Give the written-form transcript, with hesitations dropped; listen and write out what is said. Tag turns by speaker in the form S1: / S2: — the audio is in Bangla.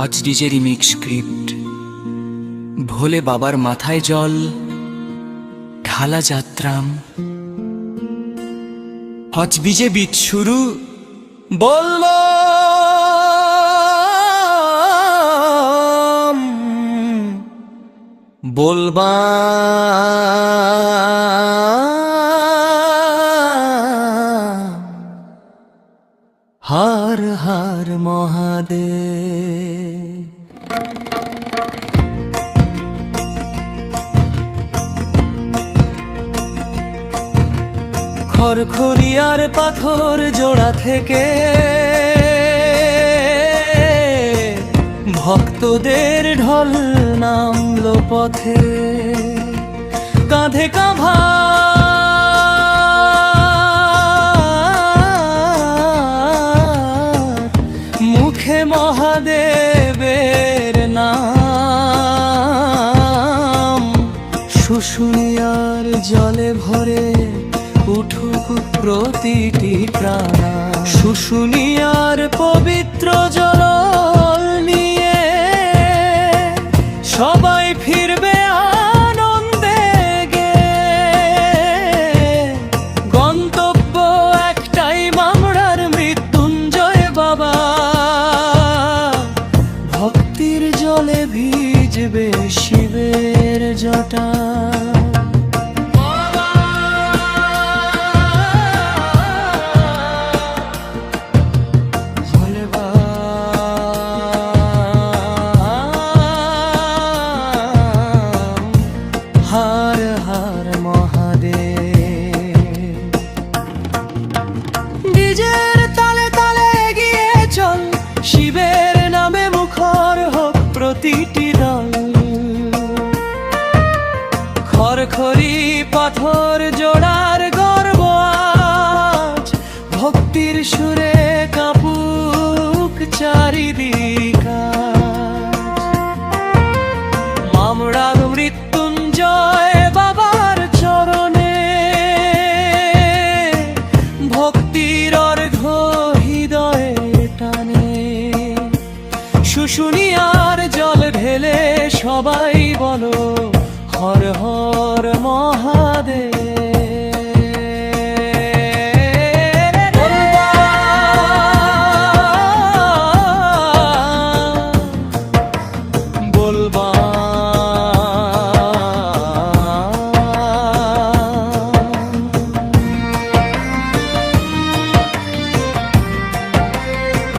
S1: আজ ডিজে রিমিক্স স্ক্রিপ্ট ভোলে বাবার মাথায় জল ঢালা যাত্রাম আজ বিজে বিট শুরু বলবো বলবা হর হর মহাদেব। খড়খড়িয়ার পাথর জোড়া থেকে ভক্তদের ঢল নামলো পথে, কাঁধে কাঁধা মুখে মহাদেবের নাম, শুশুনিয়ার জলে ভরে উঠুক প্রতিটি প্রাণ, শুশুনিয়ার পবিত্র জল নিয়ে সবাই ফিরবে আনন্দে গে, গন্তব্য একটাই মামড়ার মৃত্যুঞ্জয় বাবা, ভক্তির জলে ভিজবে শিবের জটা। হর হর মহাদেব। ডিজের তালে তালে এগিয়ে চল, শিবের নামে মুখর হোক প্রতিটি দল, খড়খড়ি পাথর জোড়ার গর্ব আজ ভক্তির সুরে কাঁপুক চারিদিক।